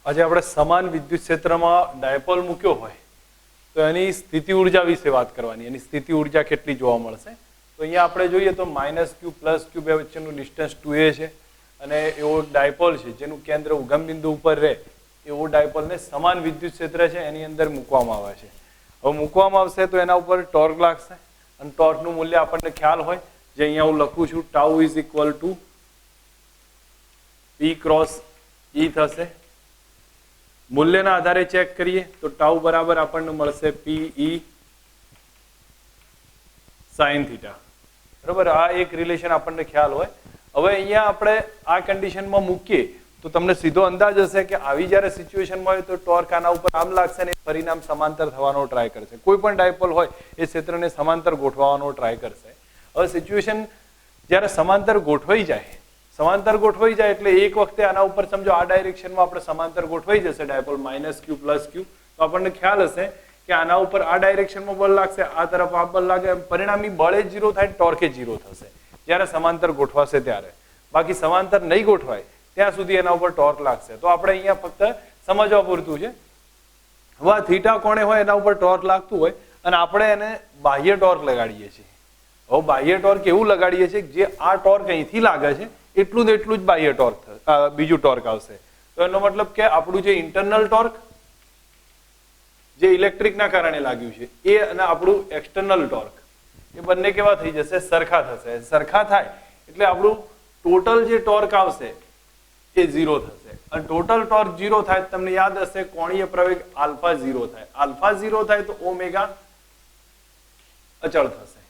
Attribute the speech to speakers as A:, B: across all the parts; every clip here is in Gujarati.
A: આજે આપણે સમાન વિદ્યુત ક્ષેત્રમાં ડાયપોલ મૂક્યો હોય તો એની સ્થિતિ ઉર્જા વિશે વાત કરવાની. એની સ્થિતિ ઉર્જા કેટલી જોવા મળશે. તો અહીંયા આપણે જોઈએ તો -q +q બે વચ્ચેનું ડિસ્ટન્સ 2a છે અને એવો ડાયપોલ છે જેનું કેન્દ્ર ઉગમ બિંદુ ઉપર રહે એવો ડાયપોલને સમાન વિદ્યુત ક્ષેત્ર છે એની અંદર મૂકવામાં આવે છે. હવે મૂકવામાં આવશે તો એના ઉપર ટોર્ક લાગશે અને ટોર્કનું મૂલ્ય આપણને ખ્યાલ હોય જે અહીંયા હું લખું છું τ = P × E થશે. મૂલ્યના આધારે ચેક કરીએ તો τ બરાબર આપણને મળશે PE sin θ. બરાબર, આ એક રિલેશન આપણને ખ્યાલ હોય. હવે અહીંયા આપણે આ કન્ડિશનમાં મૂકીએ તો તમને સીધો અંદાજ હશે કે આવી જ્યારે સિચ્યુએશનમાં હોય તો ટોર્ક આના ઉપર આમ લાગશે ને પરિણામ સમાંતર થવાનો ટ્રાય કરશે. કોઈ પણ ડાયપોલ હોય એ ક્ષેત્રને સમાંતર ગોઠવવાનો ટ્રાય કરશે. હવે સિચ્યુએશન જ્યારે સમાંતર ગોઠવાઈ જાય એટલે એક વખતે આના ઉપર સમજો આ ડાયરેક્શનમાં આપણે સમાંતર ગોઠવાઈ જશે ડાયપોલ -q +q તો આપણને ખ્યાલ હશે કે આના ઉપર આ ડાયરેક્શનમાં બળ લાગશે, આ તરફ આ બળ લાગે, પરિણામી બળે 0 થાય, ટોર્કે 0 થશે જ્યારે સમાંતર ગોઠવાશે ત્યારે. બાકી સમાંતર નહીં ગોઠવાય ત્યાં સુધી એના ઉપર ટોર્ક લાગશે. તો આપણે અહીંયા ફક્ત સમજવા પૂરતું છે. હવે આ થીટા કોણે હોય એના ઉપર ટોર્ક લાગતું હોય અને આપણે એને બાહ્ય ટોર્ક લગાડીએ છીએ. હવે બાહ્ય ટોર્ક એવું લગાડીએ છીએ જે આ ટોર્ક અહીંથી લાગે છે એટલું જ બાહ્ય ટોર્ક બીજું ટોર્ક આવશે. તો એનો મતલબ કે આપણું જે ઇન્ટરનલ ટોર્ક જે ઇલેક્ટ્રિકના કારણે લાગ્યું છે એ અને આપણું એક્સટર્નલ ટોર્ક એ બંને કેવા થઈ જશે? સરખા થશે. સરખા થાય એટલે આપણું ટોટલ જે ટોર્ક આવશે એ 0 થશે. અને ટોટલ ટોર્ક 0 થાય તમને યાદ હશે કોણીય પ્રવેગ આલ્ફા 0 થાય. આલ્ફા 0 થાય તો ઓમેગા અચળ થશે.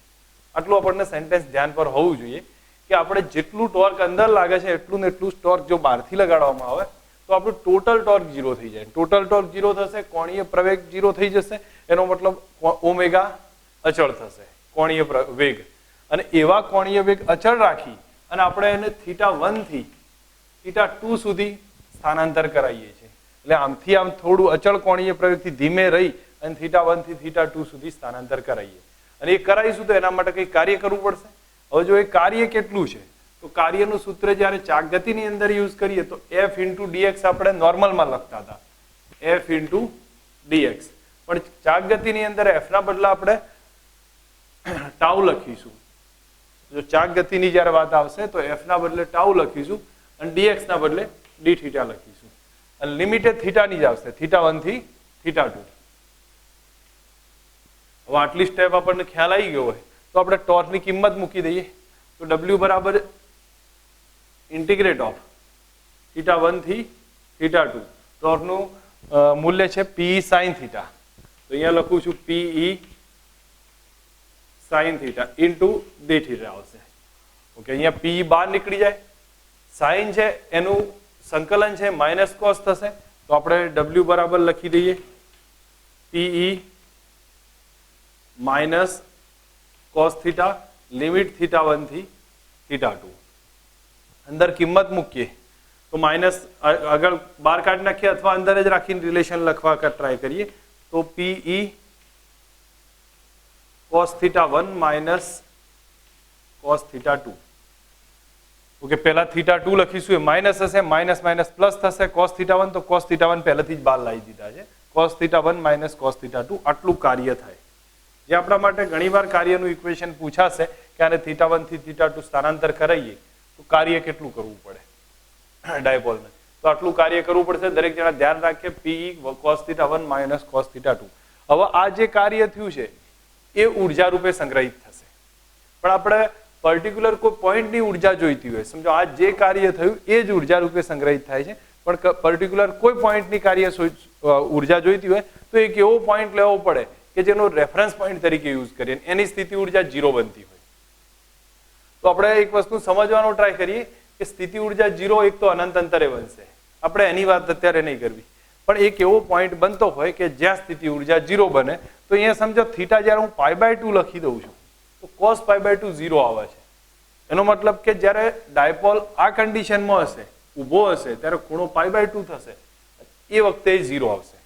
A: આટલું આપણને સેન્ટેન્સ ધ્યાન પર હોવું જોઈએ કે આપણે જેટલું ટોર્ક અંદર લાગે છે એટલું ને એટલું ટોર્ક જો બહારથી લગાડવામાં આવે તો આપણું ટોટલ ટોર્ક 0 થઈ જાય. ટોટલ ટોર્ક 0 થશે, કોણીય પ્રવેગ 0 થઈ જશે. એનો મતલબ ઓમેગા અચળ થશે, કોણીય વેગ. અને એવા કોણીય વેગ અચળ રાખી અને આપણે એને θ1 થી θ2 સુધી સ્થાનાંતર કરાવીએ છીએ. એટલે આમથી આમ થોડું અચળ કોણીય પ્રવેગથી ધીમે રહી અને θ1 થી θ2 સુધી સ્થાનાંતર કરાવીએ. અને એ કરાવીશું તો એના માટે કંઈ કાર્ય કરવું પડશે. હવે જો એ કાર્ય કેટલું છે તો કાર્યનું સૂત્ર જ્યારે ચાક ગતિની અંદર યુઝ કરીએ તો F × dx આપણે નોર્મલમાં લખતા હતા, F × dx. પણ ચાક ગતિની અંદર F ના બદલે આપણે τ લખીશું. જો ચાક ગતિની જ્યારે વાત આવશે તો F ના બદલે τ લખીશું અને dx ના બદલે dθ લખીશું. અને લિમિટ થીટાની જ આવશે, θ1 થી θ2. હવે આટલી સ્ટેપ આપણને ખ્યાલ આવી ગયો હોય તો આપણે ટોર્કની કિંમત મૂકી દઈએ તો W બરાબર ઇન્ટિગ્રેટ ઓફ θ1 થી θ2. ટોર્કનું મૂલ્ય છે PE sin θ. તો અહીંયા લખું છું PE sin θ ઇન્ટુ dθ આવશે. ઓકે, અહીંયા PE બહાર નીકળી જાય, સાઇન છે એનું સંકલન છે -cos થશે તો આપણે W બરાબર લખી દઈએ PE -cos θ લિમિટ θ1 થી θ2. અંદર કિંમત મૂકીએ તો માઇનસ આગળ બહાર કાઢી નાખીએ અથવા અંદર જ રાખીને રિલેશન લખવા ટ્રાય કરીએ તો PE cos θ1 cos θ2. ઓકે, પહેલા θ2 લખીશું એ માઇનસ હશે, માઇનસ માઇનસ પ્લસ થશે, cos θ1 તો cos θ1 પહેલેથી જ બહાર લાવી દીધા છે, cos θ1 cos θ2. આટલું કાર્ય થાય જે આપણા માટે ઘણીવાર કાર્યનું ઇક્વેશન પૂછાશે કે આને θ1 થી θ2 સ્થાનાંતર કરાવીએ તો કાર્ય કેટલું કરવું પડે ડાયપોલને. તો આટલું કાર્ય કરવું પડશે. દરેક જણા ધ્યાન રાખે PE cos θ1 cos θ2. હવે આ જે કાર્ય થયું છે એ ઉર્જા રૂપે સંગ્રહિત થશે. પણ આપણે પર્ટિક્યુલર કોઈ પોઈન્ટની ઉર્જા જોઈતી હોય, સમજો આ જે કાર્ય થયું એ જ ઉર્જા રૂપે સંગ્રહિત થાય છે, પણ પર્ટિક્યુલર કોઈ પોઈન્ટની કાર્ય ઉર્જા જોઈતી હોય તો એક એવો પોઈન્ટ લેવો પડે કે જેનો રેફરન્સ પોઈન્ટ તરીકે યુઝ કરીએ એની સ્થિતિ ઉર્જા 0 બનતી હોય. તો આપણે એક વસ્તુ સમજવાનો ટ્રાય કરીએ કે સ્થિતિ ઉર્જા 0 એક તો અનંત અંતરે બનશે. આપણે એની વાત અત્યારે નહીં કરવી, પણ એક એવો પોઈન્ટ બનતો હોય કે જ્યાં સ્થિતિ ઉર્જા 0 બને. તો અહીંયા સમજો થીટા જ્યારે હું π/2 લખી દઉં છું તો cos π/2 0 આવે છે. એનો મતલબ કે જ્યારે ડાયપોલ આ કન્ડિશનમાં હશે, ઊભો હશે, ત્યારે ખૂણો π/2 થશે, એ વખતે 0 આવશે.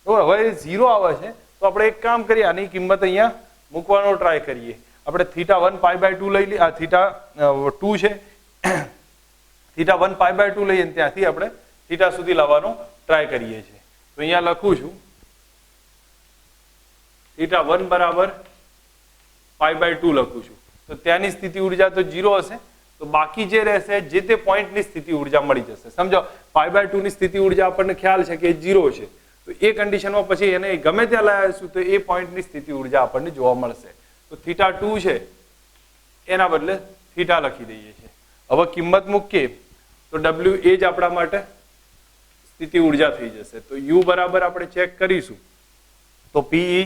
A: તો હવે 0 આવે છે તો આપણે એક કામ કરીએ, આની કિંમત અહીંયા મૂકવાનો ટ્રાય કરીએ. આપણે θ1 π/2 લઈ લઈએ, આ θ2 છે, θ1 π/2 લઈએ ત્યાંથી આપણે થીટા સુધી લાવવાનો ટ્રાય કરીએ છીએ. તો અહીંયા લખું છું θ1 બરાબર π/2 લખું છું. તો ત્યાંની સ્થિતિ ઉર્જા તો 0 હશે, તો બાકી જે રહેશે જે તે પોઈન્ટની સ્થિતિ ઉર્જા મળી જશે. સમજો π/2 ની સ્થિતિ ઉર્જા આપણને ખ્યાલ છે કે 0 છે, તો એ કન્ડિશનમાં પછી એને ગમે ત્યાં લાવીશું તો એ પોઈન્ટની સ્થિતિ ઉર્જા આપણને જોવા મળશે. તો θ2 છે એના બદલે θ લખી દઈએ છીએ. હવે કિંમત મૂકીએ તો W એ જ આપણા માટે સ્થિતિ ઉર્જા થઈ જશે. તો U બરાબર આપણે ચેક કરીશું તો PE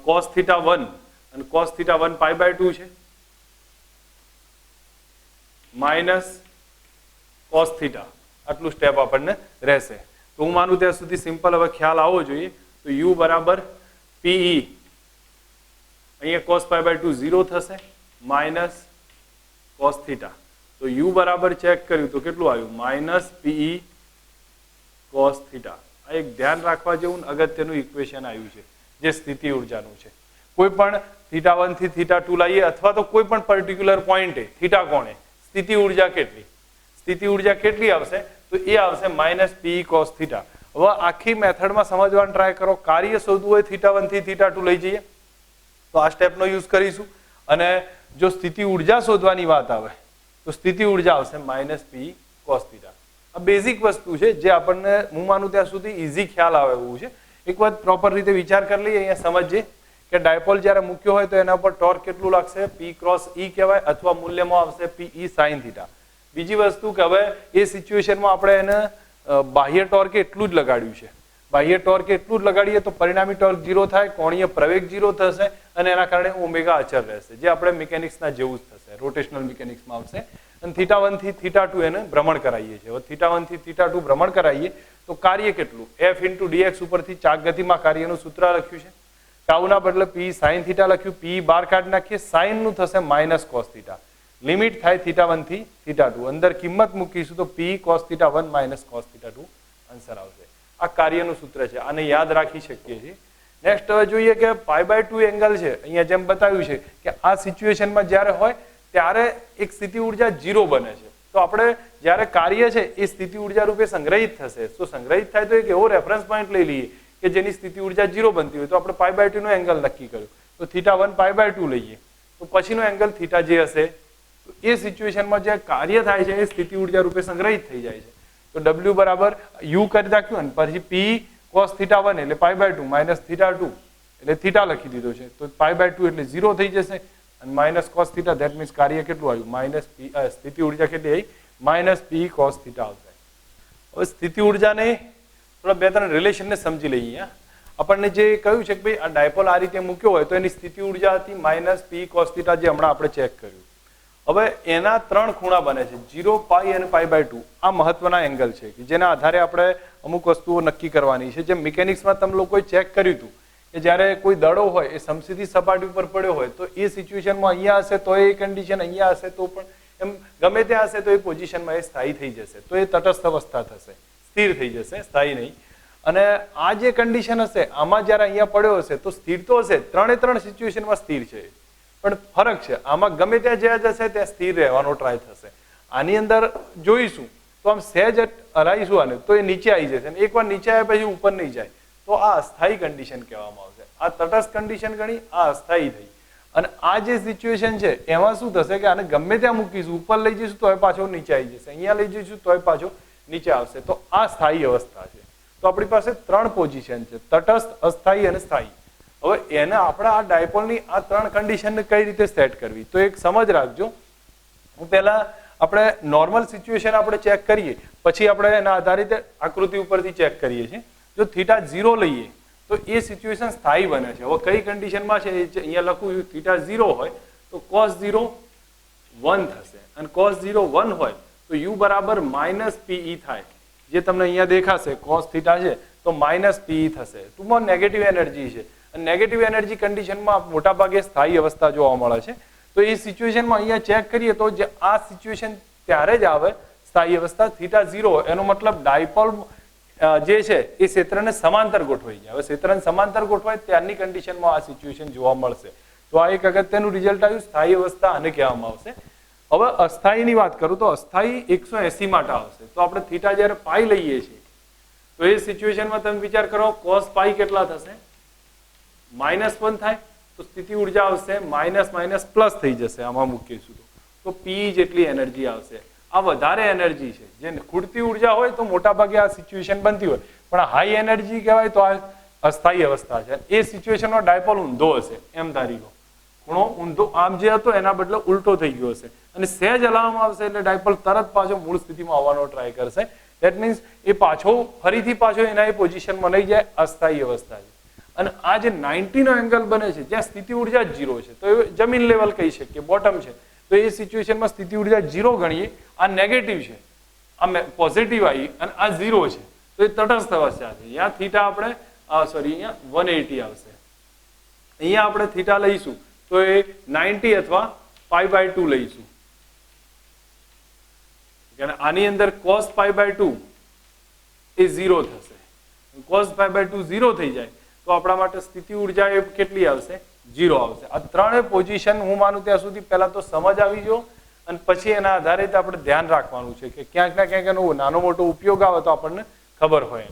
A: cos θ1 અને cos θ1 π/2 છે માઇનસ cos θ, આટલું સ્ટેપ આપણને રહેશે. તો હું માનું ત્યાં સુધી સિમ્પલ હવે ખ્યાલ આવવો જોઈએ. તો U બરાબર PE અહીંયા cos π/2 0 થશે માઇનસ cos θ. તો U બરાબર ચેક કર્યું તો કેટલું આવ્યું? Minus PE cos θ. આ એક ધ્યાન રાખવા જેવું અગત્યનું ઇક્વેશન આવ્યું છે જે સ્થિતિ ઉર્જાનું છે. કોઈ પણ θ1 થી θ2 લઈએ અથવા તો કોઈ પણ પર્ટિક્યુલર પોઈન્ટે θ કોણે સ્થિતિ ઉર્જા કેટલી? સ્થિતિ ઉર્જા કેટલી આવશે? તો એ આવશે માઇનસ PE cos θ. હવે આખી મેથડમાં સમજવાનો ટ્રાય કરો. કાર્ય શોધવું હોય θ1 થી θ2 લઈ જઈએ તો આ સ્ટેપનો યુઝ કરીશું. અને જો સ્થિતિ ઉર્જા શોધવાની વાત આવે તો સ્થિતિ ઉર્જા આવશે માઇનસ PE cos θ. આ બેઝિક વસ્તુ છે જે આપણને હું માનું ત્યાં સુધી ઈઝી ખ્યાલ આવે એવું છે. એક વાત પ્રોપર રીતે વિચાર કરી લઈએ. અહીંયા સમજીએ કે ડાયપોલ જ્યારે મૂક્યો હોય તો એના પર ટોર્ક કેટલું લાગશે? P ક્રોસ E કહેવાય, અથવા મૂલ્યમાં આવશે PE sin θ. બીજી વસ્તુ કે હવે એ સિચ્યુએશનમાં આપણે એને બાહ્ય ટોર્ક એટલું જ લગાડ્યું છે. બાહ્ય ટોર્ક એટલું જ લગાડીએ તો પરિણામી ટોર્ક 0 થાય, કોણીય પ્રવેગ 0 થશે અને એના કારણે ઓમેગા અચળ રહેશે, જે આપણે મિકેનિક્સના જેવું જ થશે, રોટેશનલ મિકેનિક્સમાં આવશે. અને θ1 થી θ2 એને ભ્રમણ કરાવીએ છીએ. હવે θ1 થી θ2 ભ્રમણ કરાવીએ તો કાર્ય કેટલું? F × dx ઉપરથી ચાક ગતિમાં કાર્યનું સૂત્ર લખ્યું છે. ટાઉના બદલે P sin θ લખ્યું. P બાર કાઢી નાખીએ, sin નું થશે માઇનસ cos θ. લિમિટ થાય θ1 થી θ2. અંદર કિંમત મૂકીશું તો P cos θ1 minus cos θ2 answer આવશે. આ કાર્યનું સૂત્ર છે, આને યાદ રાખી શકીએ છીએ. નેક્સ્ટ હવે જોઈએ કે π/2 એંગલ છે. અહીંયા જેમ બતાવ્યું છે કે આ સિચ્યુએશનમાં જ્યારે હોય ત્યારે એક સ્થિતિ ઉર્જા 0 બને છે. તો આપણે જ્યારે કાર્ય છે એ સ્થિતિ ઉર્જા રૂપે સંગ્રહિત થશે. તો સંગ્રહિત થાય તો એક એવો રેફરન્સ પોઈન્ટ લઈ લઈએ કે જેની સ્થિતિ ઉર્જા 0 બનતી હોય. તો આપણે π/2 નો એંગલ નક્કી કર્યો તો θ1 π/2 લઈએ તો પછીનો એંગલ θ જે હશે તો એ સિચ્યુએશનમાં જે કાર્ય થાય છે એ સ્થિતિ ઉર્જા રૂપે સંગ્રહિત થઈ જાય છે. તો W બરાબર U કરી નાખ્યું અને પછી P cos θ1 એટલે π/2 માઇનસ θ2 એટલે θ લખી દીધો છે. તો π/2 એટલે 0 થઈ જશે અને માઇનસ cos θ, ધેટ મીન્સ કાર્ય કેટલું આવ્યું? માઇનસ P, સ્થિતિ ઉર્જા કેટલી આવી? માઇનસ P cos θ આવશે. હવે સ્થિતિ ઉર્જાને થોડા બે ત્રણ રિલેશનને સમજી લઈએ. આપણને જે કહ્યું છે કે ભાઈ આ ડાયપોલ આ રીતે મૂક્યો હોય તો એની સ્થિતિ ઉર્જા હતી માઇનસ P cos θ, જે હમણાં આપણે ચેક કર્યું. હવે એના ત્રણ ખૂણા બને છે, 0, π અને π/2. આ મહત્વના એંગલ છે કે જેના આધારે આપણે અમુક વસ્તુઓ નક્કી કરવાની છે. જેમ મિકેનિક્સમાં તમે લોકોએ ચેક કર્યું હતું કે જ્યારે કોઈ દડો હોય એ સમસીધી સપાટી ઉપર પડ્યો હોય તો એ સિચ્યુએશનમાં અહીંયા હશે તો એ કન્ડિશન, અહીંયા હશે તો પણ એમ ગમે ત્યાં હશે તો એ પોઝિશનમાં એ સ્થાયી થઈ જશે. તો એ તટસ્થ અવસ્થા થશે, સ્થિર થઈ જશે, સ્થાયી નહીં. અને આ જે કન્ડિશન હશે આમાં જ્યારે અહીંયા પડ્યો હશે તો સ્થિર તો હશે, ત્રણે ત્રણ સિચ્યુએશનમાં સ્થિર છે. પણ ફરક છે, આમાં ગમે ત્યાં જ્યાં જશે ત્યાં સ્થિર રહેવાનો ટ્રાય થશે. આની અંદર જોઈશું તો આમ સહેજ હલાઈશું આને તો એ નીચે આવી જશે, એકવાર નીચે આવ્યા પછી ઉપર નહીં જાય. તો આ અસ્થાયી કન્ડિશન કહેવામાં આવશે. આ તટસ્થ કન્ડિશન ગણી, આ અસ્થાયી થઈ. અને આ જે સિચ્યુએશન છે એમાં શું થશે કે આને ગમે ત્યાં મૂકીશું, ઉપર લઈ જઈશું તોય પાછો નીચે આવી જશે, અહીંયા લઈ જઈશું તોય પાછો નીચે આવશે. તો આ સ્થાયી અવસ્થા છે. તો આપણી પાસે ત્રણ પોઝિશન છે, તટસ્થ, અસ્થાયી અને સ્થાયી. હવે એને આપણે આ ડાયપોલની આ ત્રણ કન્ડિશનને કઈ રીતે સેટ કરવી તો એક સમજ રાખજો. હું પહેલા આપણે નોર્મલ સિચ્યુએશન આપણે ચેક કરીએ, પછી આપણે એના આધારિત આકૃતિ ઉપરથી ચેક કરીએ છીએ. જો θ 0 લઈએ તો એ સિચ્યુએશન સ્થાયી બને છે. હવે કઈ કન્ડિશનમાં છે અહીંયા લખું, θ 0 હોય તો cos 0 1 થશે અને cos 0 1 હોય તો U બરાબર માઇનસ PE થાય. જે તમને અહીંયા દેખાશે cos θ છે તો માઇનસ PE થશે. ટૂંકમાં નેગેટિવ એનર્જી છે. નેગેટિવ એનર્જી કન્ડિશનમાં મોટા ભાગે સ્થાયી અવસ્થા જોવા મળે છે. તો એ સિચ્યુએશનમાં અહીંયા ચેક કરીએ તો જે આ સિચ્યુએશન ત્યારે જ આવે સ્થાયી અવસ્થા θ 0, એનો મતલબ ડાયપોલ જે છે એ ક્ષેત્રને સમાંતર ગોઠવાઈ જાય. હવે ક્ષેત્રને સમાંતર ગોઠવાય ત્યારની કન્ડિશનમાં આ સિચ્યુએશન જોવા મળશે. તો આ એક અગત્યનું રિઝલ્ટ આવ્યું, સ્થાયી અવસ્થા આને કહેવામાં આવશે. હવે અસ્થાયીની વાત કરું તો અસ્થાયી 180 માટે આવશે. તો આપણે થીટા જ્યારે પાઈ લઈએ છીએ તો એ સિચ્યુએશનમાં તમે વિચાર કરો cos પાઈ કેટલા થશે? -1 થાય તો સ્થિતિ ઉર્જા આવશે માઇનસ માઇનસ પ્લસ થઈ જશે. આમાં મૂકીશું તો P જેટલી એનર્જી આવશે. આ વધારે એનર્જી છે. જે ખૂટતી ઉર્જા હોય તો મોટા ભાગે આ સિચ્યુએશન બનતી હોય, પણ હાઈ એનર્જી કહેવાય તો આ અસ્થાયી અવસ્થા છે. એ સિચ્યુએશનમાં ડાયપોલ ઊંધો હશે એમ ધારી લો. ખૂણો ઊંધો આમ જે હતો એના બદલે ઉલટો થઈ ગયો હશે અને સહેજ હલાવવામાં આવશે એટલે ડાયપોલ તરત પાછો મૂળ સ્થિતિમાં આવવાનો ટ્રાય કરશે. ધેટ મીન્સ એ ફરીથી પાછો એના એ પોઝિશનમાં નહીં જાય. અસ્થાયી અવસ્થા છે. અને આ જે 90 નો એંગલ બને છે જ્યાં સ્થિતિ ઉર્જા જ 0 છે તો એ જમીન લેવલ કહી શકીએ, બોટમ છે. તો એ સિચ્યુએશનમાં સ્થિતિ ઉર્જા 0 ગણીએ. આ નેગેટિવ છે, આ પોઝિટિવ આવી અને આ 0 છે તો એ તટસ્થ અવસ્થા છે. અહીંયા થીટા આપણે અહીંયા 180 આવશે. અહીંયા આપણે થીટા લઈશું તો એ 90 અથવા π/2 લઈશું. આની અંદર cos π/2 એ 0 થશે. cos π/2 0 થઈ જાય તો આપણા માટે સ્થિતિ ઉર્જા એ કેટલી આવશે? 0 આવશે. આ ત્રણે પોઝિશન હું માનું ત્યાં સુધી પહેલા તો સમજ આવી ગયો અને પછી એના આધારે આપણે ધ્યાન રાખવાનું છે કે ક્યાંક ના ક્યાંક એનો નાનો મોટો ઉપયોગ આવે તો આપણને ખબર હોય.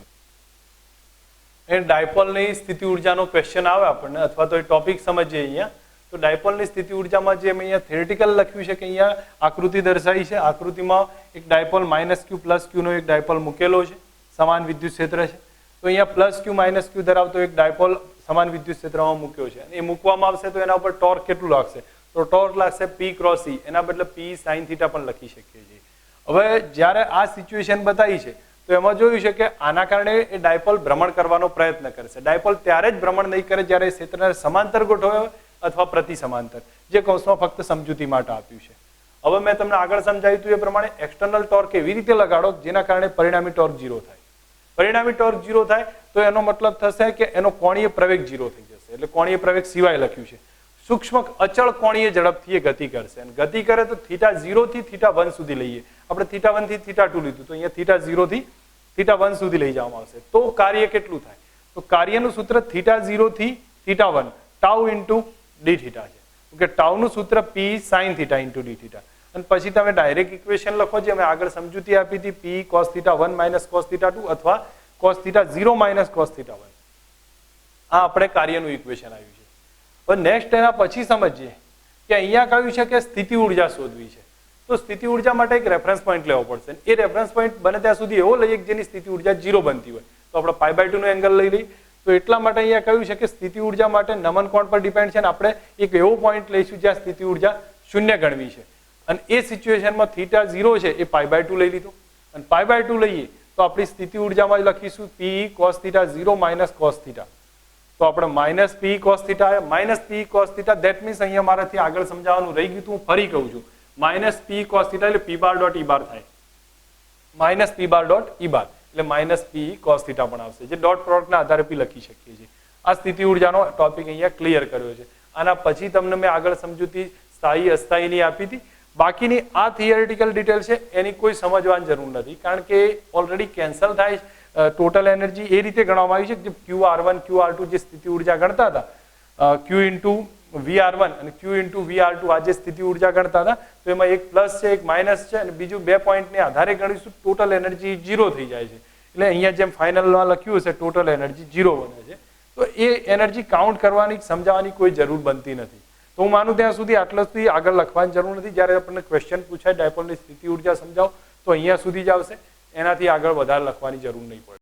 A: એ ડાયપોલની સ્થિતિ ઉર્જાનો ક્વેશ્ચન આવે આપણને અથવા તો એ ટોપિક સમજીએ અહીંયા તો ડાયપોલની સ્થિતિ ઉર્જામાં જે અહીંયા થિયરિટિકલ લખ્યું છે કે અહીંયા આકૃતિ દર્શાવી છે. આકૃતિમાં એક ડાયપોલ -q +q નો એક ડાયપોલ મૂકેલો છે. સમાન વિદ્યુત ક્ષેત્ર છે. તો અહીંયા +q -q ધરાવતો એક ડાયપોલ સમાન વિદ્યુત ક્ષેત્રમાં મૂક્યો છે. એ મૂકવામાં આવશે તો એના ઉપર ટોર્ક કેટલું લાગશે? તો ટોર્ક લાગશે P × E. એના બદલે P sin θ પણ લખી શકીએ છીએ. હવે જ્યારે આ સિચ્યુએશન બતાવી છે તો એમાં જોયું છે કે આના કારણે એ ડાયપોલ ભ્રમણ કરવાનો પ્રયત્ન કરશે. ડાયપોલ ત્યારે જ ભ્રમણ નહીં કરે જ્યારે ક્ષેત્રને સમાંતર ગોઠવાય અથવા પ્રતિ સમાંતર, જે કૌંસમાં ફક્ત સમજૂતી માટે આપ્યું છે. હવે મેં તમને આગળ સમજાવ્યું હતું એ પ્રમાણે એક્સટર્નલ ટોર્ક એવી રીતે લગાડો જેના કારણે પરિણામી ટોર્ક 0 થાય. પરિણામી ટોર્ક 0 થાય તો એનો મતલબ થશે કે એનો કોણીય પ્રવેગ 0 થઈ જશે. એટલે કોણીય પ્રવેગ સિવાય લખ્યું છે. સૂક્ષ્મ અચળ કોણીય ઝડપથી એ ગતિ કરશે અને ગતિ કરે તો θ0 થી θ1 સુધી લઈએ. આપણે θ1 થી θ2 લીધું તો અહીંયા θ0 થી θ1 સુધી લઈ જવામાં આવશે. તો કાર્ય કેટલું થાય? તો કાર્યનું સૂત્ર θ0 થી θ1 τ × dθ છે. ઓકે, ટાઉનું સૂત્ર P sin θ × dθ. અને પછી તમે ડાયરેક્ટ ઇક્વેશન લખો જે અમે આગળ સમજૂતી આપી હતી P cos θ1 - cos θ2 અથવા cos θ0 - cos θ1. આ આપણે કાર્યનું ઇક્વેશન આવ્યું છે. હવે નેક્સ્ટ એના પછી સમજીએ કે અહીંયા કહ્યું છે કે સ્થિતિ ઉર્જા શોધવી છે. તો સ્થિતિ ઉર્જા માટે એક રેફરન્સ પોઈન્ટ લેવો પડશે. એ રેફરન્સ પોઈન્ટ બને ત્યાં સુધી એવો લઈએ કે જેની સ્થિતિ ઉર્જા 0 બનતી હોય. તો આપણે π/2 નો એંગલ લઈ લઈએ. તો એટલા માટે અહીંયા કહ્યું છે કે સ્થિતિ ઉર્જા માટે નમન કોણ પર ડિપેન્ડ છે અને આપણે એક એવો પોઈન્ટ લઈશું જ્યાં સ્થિતિ ઉર્જા 0 ગણવી છે. અને એ સિચ્યુએશનમાં θ0 છે એ π/2 લઈ લીધું અને π/2 લઈએ તો આપણી સ્થિતિ ઉર્જામાં લખીશું P cos θ0 - cos θ. તો આપણે -P cos θ -P cos θ. That means અહીંયા મારાથી આગળ સમજાવવાનું રહી ગયું હતું, હું ફરી કહું છું. -P cos θ એટલે P બાર ડોટ E બાર થાય. -P બાર ડોટ E બાર એટલે -P cos θ પણ આવશે, જે ડોટ પ્રોડક્ટના આધારે P લખી શકીએ છીએ. આ સ્થિતિ ઉર્જાનો ટોપિક અહીંયા ક્લિયર કર્યો છે. આના પછી તમને મેં આગળ સમજૂતી સ્થાયી અસ્થાયીની આપી હતી. બાકીની આ થિયરિટિકલ ડિટેલ છે એની કોઈ સમજવાની જરૂર નથી કારણ કે ઓલરેડી કેન્સલ થાય. ટોટલ એનર્જી એ રીતે ગણવામાં આવી છે કે QR1 QR2 જે સ્થિતિ ઉર્જા ગણતા હતા Q × VR1 અને Q × VR2 આ જે સ્થિતિ ઉર્જા ગણતા હતા તો એમાં એક પ્લસ છે એક માઇનસ છે અને બીજું 2 પોઈન્ટને આધારે ગણીશું ટોટલ એનર્જી 0 થઈ જાય છે. એટલે અહીંયા જેમ ફાઇનલમાં લખ્યું છે ટોટલ એનર્જી 0 બને છે. તો એ એનર્જી કાઉન્ટ કરવાની સમજાવવાની કોઈ જરૂર બનતી નથી. તો હું માનું ત્યાં સુધી આટલા સુધી આગળ લખવાની જરૂર નથી. જ્યારે આપણને ક્વેશ્ચન પૂછાય ડાયપોલની સ્થિતિ ઉર્જા સમજાવો તો અહીંયા સુધી જ આવશે, એનાથી આગળ વધારે લખવાની જરૂર નહીં પડે.